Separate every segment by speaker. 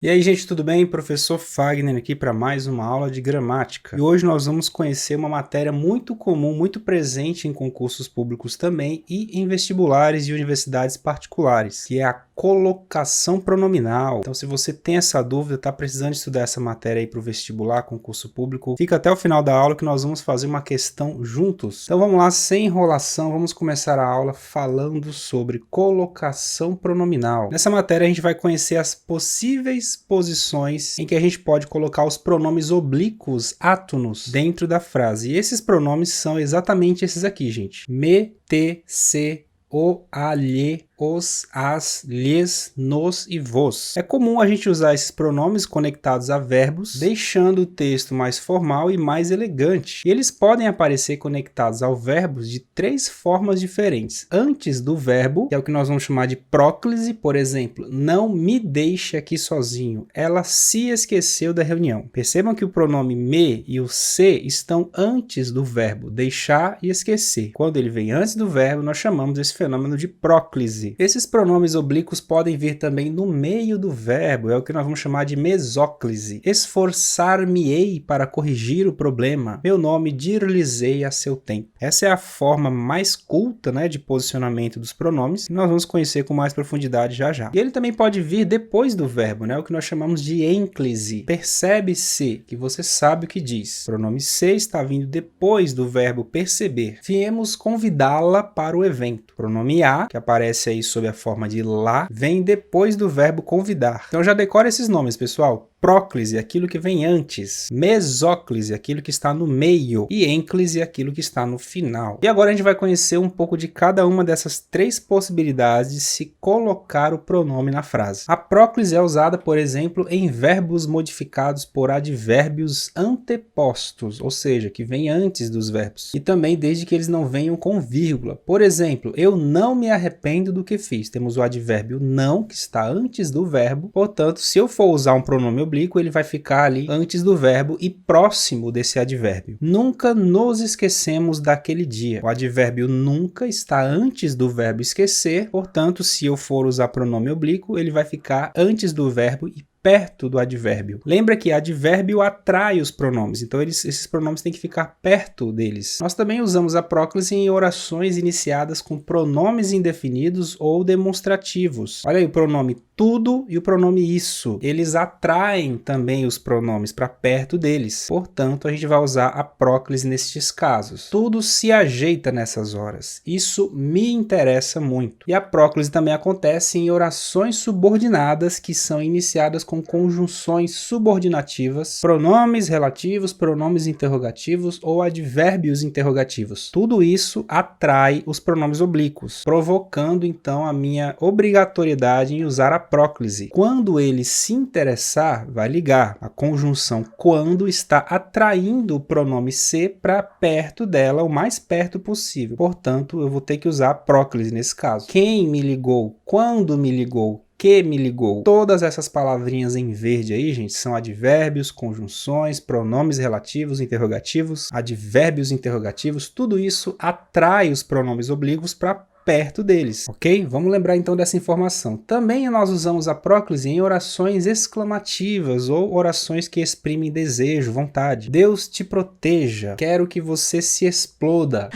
Speaker 1: E aí, gente, tudo bem? Professor Fagner aqui para mais uma aula de gramática. E hoje nós vamos conhecer uma matéria muito comum, muito presente em concursos públicos também e em vestibulares e universidades particulares, que é a colocação pronominal. Então, se você tem essa dúvida, está precisando estudar essa matéria aí para o vestibular, concurso público, fica até o final da aula que nós vamos fazer uma questão juntos. Então vamos lá, sem enrolação, vamos começar a aula falando sobre colocação pronominal. Nessa matéria a gente vai conhecer as possíveis posições em que a gente pode colocar os pronomes oblíquos átonos dentro da frase. E esses pronomes são exatamente esses aqui, gente. Me, te, se, o, a, lhe, os, as, lhes, nos e vos. É comum a gente usar esses pronomes conectados a verbos, deixando o texto mais formal e mais elegante. E eles podem aparecer conectados ao verbo de três formas diferentes. Antes do verbo, que é o que nós vamos chamar de próclise, por exemplo, não me deixe aqui sozinho, ela se esqueceu da reunião. Percebam que o pronome me e o se estão antes do verbo, deixar e esquecer. Quando ele vem antes do verbo, nós chamamos esse fenômeno de próclise. Esses pronomes oblíquos podem vir também no meio do verbo, é o que nós vamos chamar de mesóclise. Esforçar-me-ei para corrigir o problema, meu nome dir-lhes-ei a seu tempo. Essa é a forma mais culta, de posicionamento dos pronomes, que nós vamos conhecer com mais profundidade já já. E ele também pode vir depois do verbo, o que nós chamamos de ênclise. Percebe-se que você sabe o que diz. O pronome se está vindo depois do verbo perceber. Viemos convidá-la para o evento. O pronome a, que aparece aí sob a forma de lá, vem depois do verbo convidar. Então já decora esses nomes, pessoal. Próclise, aquilo que vem antes. Mesóclise, aquilo que está no meio. E ênclise, aquilo que está no final. E agora a gente vai conhecer um pouco de cada uma dessas três possibilidades de se colocar o pronome na frase. A próclise é usada, por exemplo, em verbos modificados por advérbios antepostos, ou seja, que vem antes dos verbos. E também desde que eles não venham com vírgula. Por exemplo, eu não me arrependo do que fiz. Temos o advérbio não, que está antes do verbo. Portanto, se eu for usar um pronome oblíquo, ele vai ficar ali antes do verbo e próximo desse advérbio. Nunca nos esquecemos daquele dia. O advérbio nunca está antes do verbo esquecer, portanto, se eu for usar pronome oblíquo, ele vai ficar antes do verbo e perto do advérbio. Lembra que advérbio atrai os pronomes, então esses pronomes têm que ficar perto deles. Nós também usamos a próclise em orações iniciadas com pronomes indefinidos ou demonstrativos. Olha aí o pronome tudo e o pronome isso. Eles atraem também os pronomes para perto deles. Portanto, a gente vai usar a próclise nestes casos. Tudo se ajeita nessas horas. Isso me interessa muito. E a próclise também acontece em orações subordinadas que são iniciadas com conjunções subordinativas, pronomes relativos, pronomes interrogativos ou advérbios interrogativos. Tudo isso atrai os pronomes oblíquos, provocando então a minha obrigatoriedade em usar a próclise. Quando ele se interessar, vai ligar. A conjunção quando está atraindo o pronome se para perto dela, o mais perto possível. Portanto, eu vou ter que usar a próclise nesse caso. Quem me ligou? Quando me ligou? Que me ligou. Todas essas palavrinhas em verde aí, gente, são advérbios, conjunções, pronomes relativos, interrogativos, advérbios interrogativos, tudo isso atrai os pronomes oblíquos para perto deles, ok? Vamos lembrar então dessa informação. Também nós usamos a próclise em orações exclamativas ou orações que exprimem desejo, vontade. Deus te proteja, quero que você se exploda.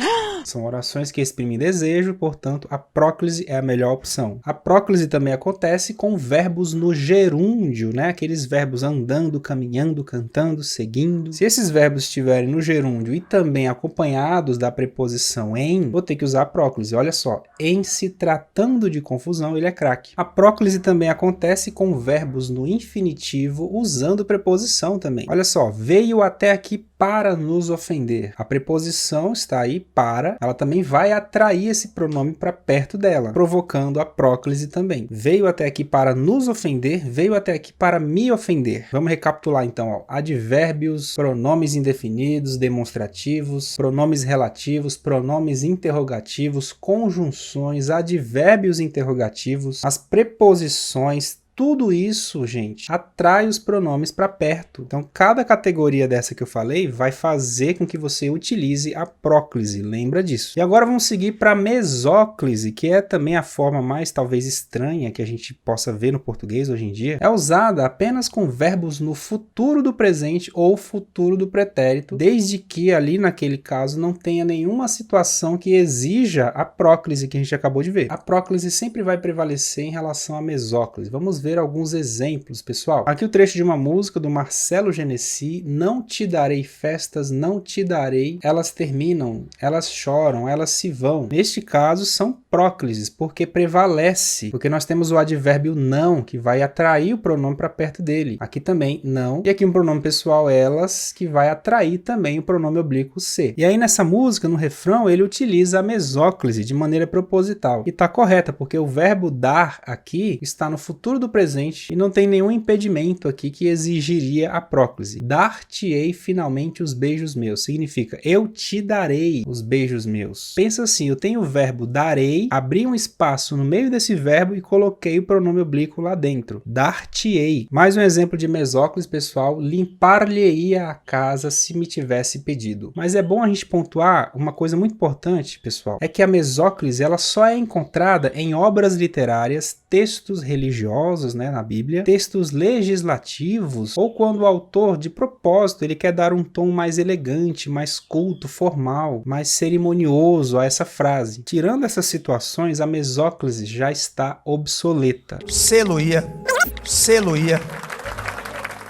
Speaker 1: São orações que exprimem desejo, portanto, a próclise é a melhor opção. A próclise também acontece com verbos no gerúndio, Aqueles verbos andando, caminhando, cantando, seguindo. Se esses verbos estiverem no gerúndio e também acompanhados da preposição em, vou ter que usar a próclise. Olha só, em se tratando de confusão, ele é craque. A próclise também acontece com verbos no infinitivo usando preposição também. Olha só, veio até aqui para nos ofender. A preposição está aí para, ela também vai atrair esse pronome para perto dela, provocando a próclise também. Veio até aqui para nos ofender, veio até aqui para me ofender. Vamos recapitular então, advérbios, pronomes indefinidos, demonstrativos, pronomes relativos, pronomes interrogativos, conjunções, advérbios interrogativos, as preposições, tudo isso, gente, atrai os pronomes para perto. Então, cada categoria dessa que eu falei vai fazer com que você utilize a próclise, lembra disso. E agora vamos seguir para a mesóclise, que é também a forma mais talvez estranha que a gente possa ver no português hoje em dia. É usada apenas com verbos no futuro do presente ou futuro do pretérito, desde que ali naquele caso não tenha nenhuma situação que exija a próclise que a gente acabou de ver. A próclise sempre vai prevalecer em relação à mesóclise. Vamos ver alguns exemplos, pessoal. Aqui o trecho de uma música do Marcelo Genesi: não te darei festas, não te darei. Elas terminam, elas choram, elas se vão. Neste caso são próclises, porque prevalece, porque nós temos o advérbio não, que vai atrair o pronome para perto dele. Aqui também não. E aqui um pronome pessoal elas, que vai atrair também o pronome oblíquo se. E aí nessa música, no refrão, ele utiliza a mesóclise de maneira proposital. E tá correta, porque o verbo dar aqui está no futuro do presente e não tem nenhum impedimento aqui que exigiria a próclise. Dar-te-ei finalmente os beijos meus. Significa, eu te darei os beijos meus. Pensa assim, eu tenho o verbo darei, abri um espaço no meio desse verbo e coloquei o pronome oblíquo lá dentro. Dar-te-ei. Mais um exemplo de mesóclise, pessoal. Limpar-lhe-ia a casa se me tivesse pedido. Mas é bom a gente pontuar uma coisa muito importante, pessoal. É que a mesóclise ela só é encontrada em obras literárias, textos religiosos, né, na Bíblia, textos legislativos, ou quando o autor, de propósito, ele quer dar um tom mais elegante, mais culto, formal, mais cerimonioso a essa frase. Tirando essas situações, a mesóclise já está obsoleta.
Speaker 2: Seluía.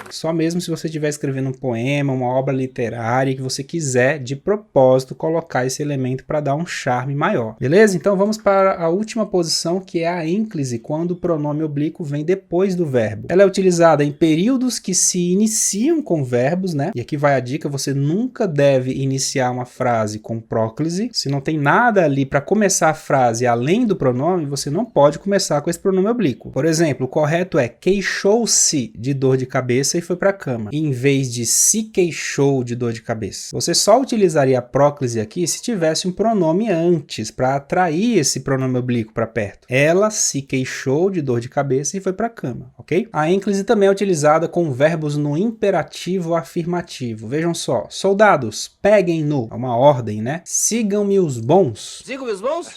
Speaker 1: Só mesmo se você estiver escrevendo um poema, uma obra literária que você quiser, de propósito, colocar esse elemento para dar um charme maior. Beleza? Então vamos para a última posição, que é a ênclise, quando o pronome oblíquo vem depois do verbo. Ela é utilizada em períodos que se iniciam com verbos, né? E aqui vai a dica, você nunca deve iniciar uma frase com próclise. Se não tem nada ali para começar a frase além do pronome, você não pode começar com esse pronome oblíquo. Por exemplo, o correto é queixou-se de dor de cabeça e foi para a cama, em vez de se queixou de dor de cabeça. Você só utilizaria a próclise aqui se tivesse um pronome antes, para atrair esse pronome oblíquo para perto. Ela se queixou de dor de cabeça e foi para a cama, ok? A ênclise também é utilizada com verbos no imperativo afirmativo. Vejam só, soldados, peguem-no. É uma ordem, né? Sigam-me os bons.
Speaker 2: Sigam-me os bons?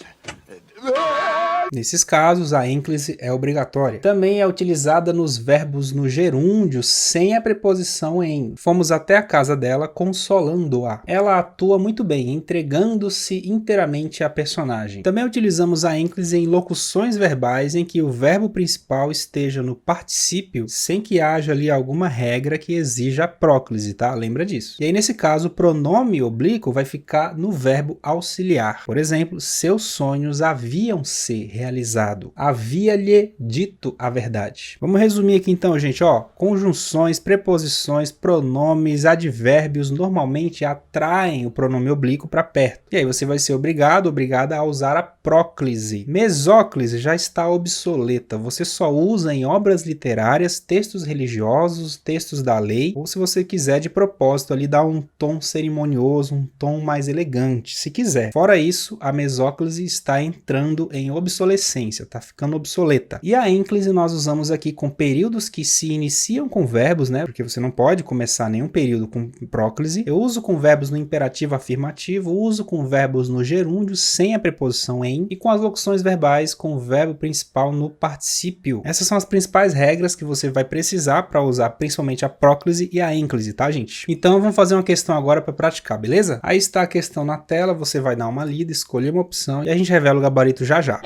Speaker 1: Nesses casos, a ênclise é obrigatória. Também é utilizada nos verbos no gerúndio sem a preposição em. Fomos até a casa dela consolando-a. Ela atua muito bem, entregando-se inteiramente à personagem. Também utilizamos a ênclise em locuções verbais em que o verbo principal esteja no particípio sem que haja ali alguma regra que exija a próclise, tá? Lembra disso. E aí, nesse caso, o pronome oblíquo vai ficar no verbo auxiliar. Por exemplo, seus sonhos haviam se realizado. Havia-lhe dito a verdade. Vamos resumir aqui então, gente, ó. Conjunções, preposições, pronomes, advérbios normalmente atraem o pronome oblíquo para perto. E aí você vai ser obrigada a usar a próclise. Mesóclise já está obsoleta. Você só usa em obras literárias, textos religiosos, textos da lei, ou se você quiser de propósito ali dar um tom cerimonioso, um tom mais elegante, se quiser. Fora isso, a mesóclise está entrando em obsolescência, está ficando obsoleta. E a ênclise nós usamos aqui com períodos que se iniciam com verbos, né? Porque você não pode começar nenhum período com próclise. Eu uso com verbos no imperativo afirmativo, uso com verbos no gerúndio sem a preposição em e com as locuções verbais com o verbo principal no particípio. Essas são as principais regras que você vai precisar para usar principalmente a próclise e a ênclise, tá, gente? Então vamos fazer uma questão agora para praticar, beleza? Aí está a questão na tela, você vai dar uma lida, escolher uma opção e a gente revela o gabarito já já.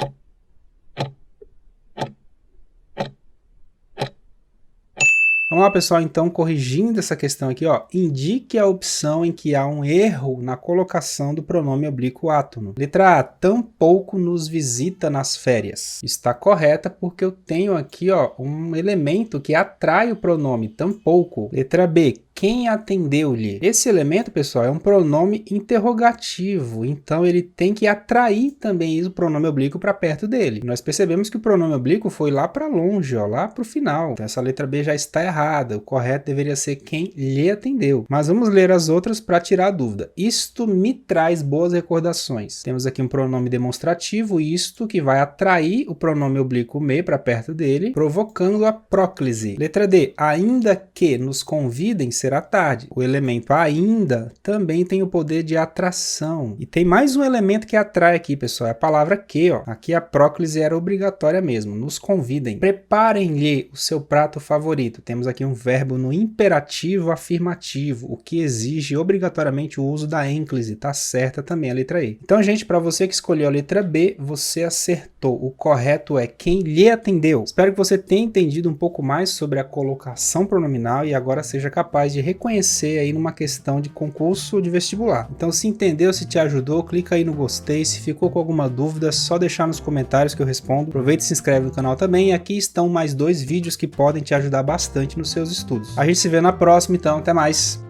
Speaker 1: Vamos lá, pessoal, então, corrigindo essa questão aqui, ó, indique a opção em que há um erro na colocação do pronome oblíquo átono. Letra A, tampouco nos visita nas férias. Está correta porque eu tenho aqui, ó, um elemento que atrai o pronome tampouco. Letra B, quem atendeu-lhe. Esse elemento, pessoal, é um pronome interrogativo, então ele tem que atrair também o pronome oblíquo para perto dele. Nós percebemos que o pronome oblíquo foi lá para longe, ó, lá para o final. Então essa letra B já está errada, o correto deveria ser quem lhe atendeu. Mas vamos ler as outras para tirar a dúvida. Isto me traz boas recordações. Temos aqui um pronome demonstrativo, isto, que vai atrair o pronome oblíquo me para perto dele, provocando a próclise. Letra D, ainda que nos convidem, será tarde. O elemento ainda também tem o poder de atração. E tem mais um elemento que atrai aqui, pessoal, é a palavra que, ó. Aqui a próclise era obrigatória mesmo. Nos convidem. Preparem-lhe o seu prato favorito. Temos aqui um verbo no imperativo afirmativo, o que exige obrigatoriamente o uso da ênclise. Tá certa também a letra E. Então, gente, para você que escolheu a letra B, você acertou. O correto é quem lhe atendeu. Espero que você tenha entendido um pouco mais sobre a colocação pronominal e agora seja capaz de reconhecer aí numa questão de concurso de vestibular. Então, se entendeu, se te ajudou, clica aí no gostei. Se ficou com alguma dúvida, é só deixar nos comentários que eu respondo. Aproveita e se inscreve no canal também. E aqui estão mais 2 vídeos que podem te ajudar bastante nos seus estudos. A gente se vê na próxima, então até mais!